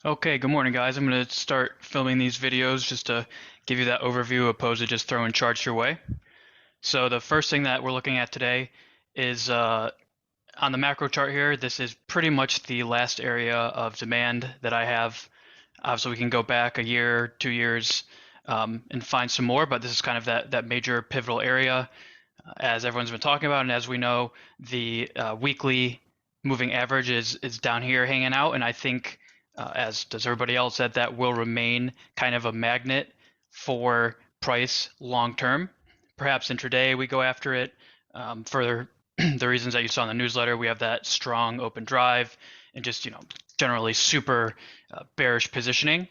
Okay, good morning, guys. I'm going to start filming these videos just to give you that overview opposed to just throwing charts your way. So the first thing that we're looking at today is on the macro chart here. This is pretty much the last area of demand that I have. So we can go back a year, 2 years, and find some more, but this is kind of that major pivotal area as everyone's been talking about. And as we know, the weekly moving average is down here hanging out. And I think, as does everybody else, that will remain kind of a magnet for price long term. Perhaps intraday we go after it for the reasons that you saw in the newsletter. We have that strong open drive and just generally super bearish positioning.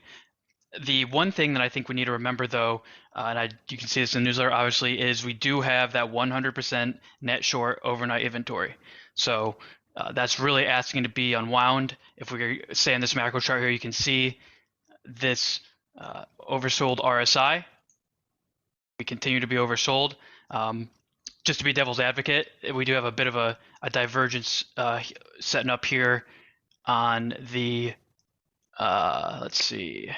The one thing that I think we need to remember, though, you can see this in the newsletter, obviously, is we do have that 100% net short overnight inventory. So that's really asking to be unwound. If we say in this macro chart here, you can see this oversold RSI. We continue to be oversold. Just to be devil's advocate, we do have a bit of a divergence setting up here on the, let's see.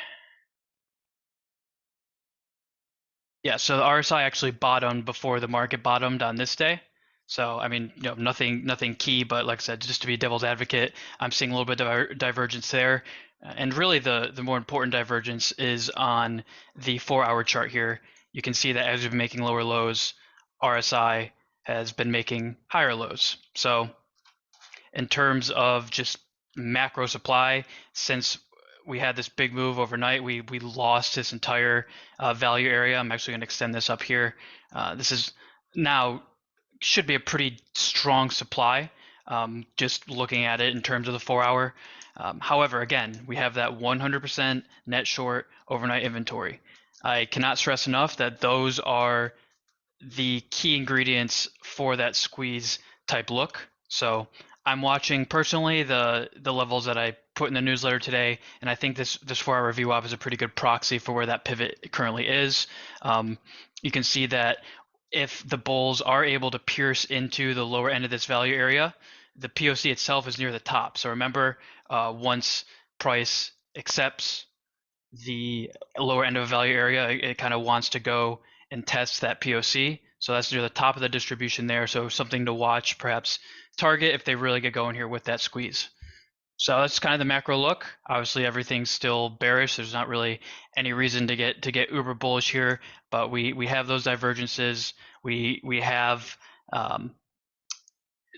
Yeah, so the RSI actually bottomed before the market bottomed on this day. So I mean, nothing key, but like I said, just to be devil's advocate, I'm seeing a little bit of divergence there. And really the more important divergence is on the 4-hour chart here. You can see that as we've been making lower lows, RSI has been making higher lows. So in terms of just macro supply, since we had this big move overnight, we lost this entire value area. I'm actually going to extend this up here. This is now should be a pretty strong supply, just looking at it in terms of the 4-hour. However, again, we have that 100% net short overnight inventory. I cannot stress enough that those are the key ingredients for that squeeze type look. So I'm watching personally the levels that I put in the newsletter today, and I think this 4-hour review op is a pretty good proxy for where that pivot currently is. You can see that if the bulls are able to pierce into the lower end of this value area, the POC itself is near the top. So remember, once price accepts the lower end of a value area, it kind of wants to go and test that POC. So that's near the top of the distribution there. So something to watch, perhaps target if they really get going here with that squeeze. So that's kind of the macro look. Obviously, everything's still bearish. There's not really any reason to get uber bullish here, but we have those divergences. We have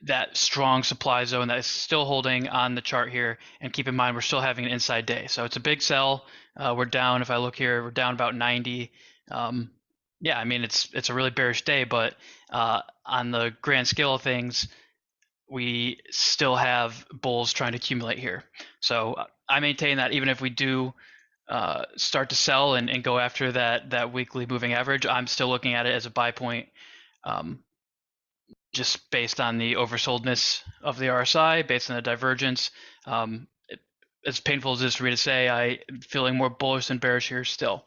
that strong supply zone that is still holding on the chart here. And keep in mind, we're still having an inside day. So it's a big sell. We're down, if I look here, we're down about 90. Yeah, I mean, it's a really bearish day, but on the grand scale of things, we still have bulls trying to accumulate here. So I maintain that even if we do start to sell and go after that weekly moving average, I'm still looking at it as a buy point, just based on the oversoldness of the RSI, based on the divergence. As painful as it is for me to say, I'm feeling more bullish than bearish here still.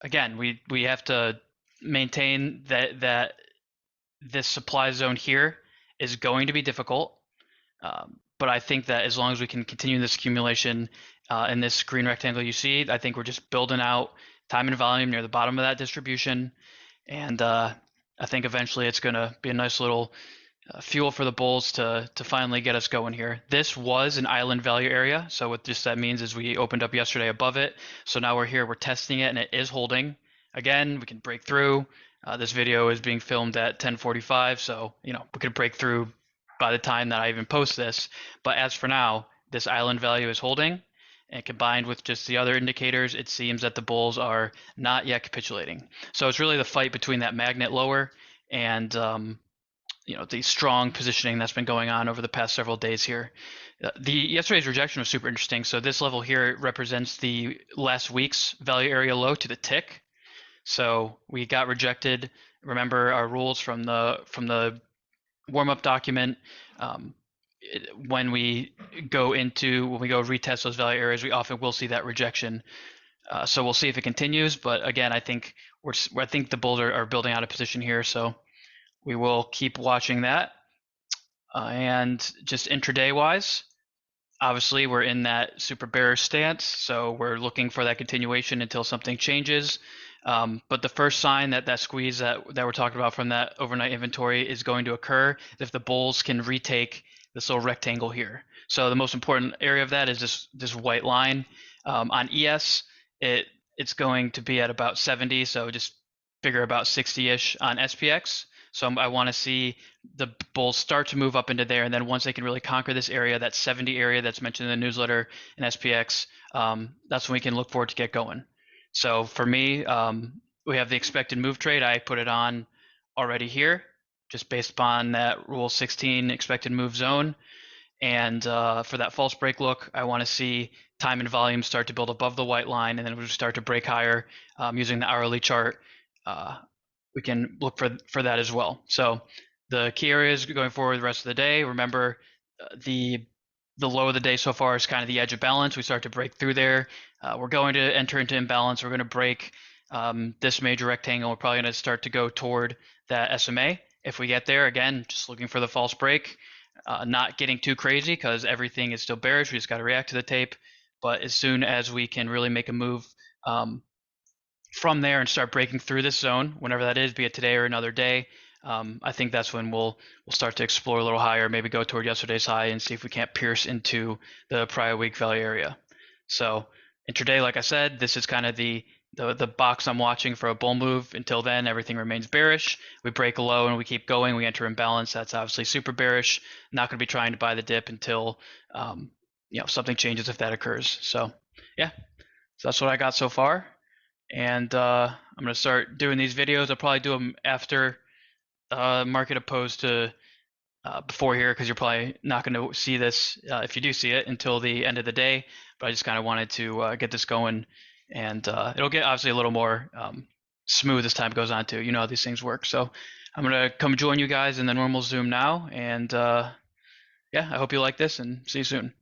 Again, we have to maintain that this supply zone here is going to be difficult. But I think that as long as we can continue this accumulation in this green rectangle you see, I think we're just building out time and volume near the bottom of that distribution. And I think eventually it's going to be a nice little fuel for the bulls to finally get us going here. This was an island value area. So what just that means is we opened up yesterday above it. So now we're here, we're testing it, and it is holding. Again, we can break through. This video is being filmed at 10:45, so we could break through by the time that I even post this. But as for now, this island value is holding, and combined with just the other indicators, it seems that the bulls are not yet capitulating. So it's really the fight between that magnet lower and the strong positioning that's been going on over the past several days here. Yesterday's rejection was super interesting. So this level here represents the last week's value area low to the tick. So we got rejected. Remember our rules from the warm-up document. When we go retest those value areas, we often will see that rejection. So we'll see if it continues. But again, I think the bulls are building out a position here. So we will keep watching that. And just intraday wise, Obviously, we're in that super bearish stance, so we're looking for that continuation until something changes. But the first sign that that squeeze that we're talking about from that overnight inventory is going to occur is if the bulls can retake this little rectangle here. So the most important area of that is this white line. On ES, it's going to be at about 70, so just figure about 60-ish on SPX. So I want to see the bulls start to move up into there, and then once they can really conquer this area, that 70 area that's mentioned in the newsletter and SPX, that's when we can look forward to get going. So for me, we have the expected move trade. I put it on already here, just based upon that Rule 16 expected move zone. And for that false break look, I want to see time and volume start to build above the white line, and then we'll start to break higher using the hourly chart. We can look for that as well. So the key areas going forward the rest of the day, remember the low of the day so far is kind of the edge of balance. We start to break through there. We're going to enter into imbalance. We're going to break this major rectangle. We're probably going to start to go toward that SMA. If we get there, again, just looking for the false break, not getting too crazy because everything is still bearish. We just got to react to the tape. But as soon as we can really make a move from there and start breaking through this zone, whenever that is, be it today or another day, I think that's when we'll start to explore a little higher, maybe go toward yesterday's high and see if we can't pierce into the prior week value area. So intraday, like I said, this is kind of the box I'm watching for a bull move. Until then, everything remains bearish. We break a low and we keep going. We enter imbalance. That's obviously super bearish. Not going to be trying to buy the dip until something changes if that occurs. So yeah, so that's what I got so far. And I'm going to start doing these videos. I'll probably do them after market opposed to before here, because you're probably not going to see this if you do see it until the end of the day. But I just kind of wanted to get this going, and it'll get obviously a little more smooth as time goes on too. You know how these things work. So I'm going to come join you guys in the normal Zoom now, and yeah, I hope you like this, and see you soon.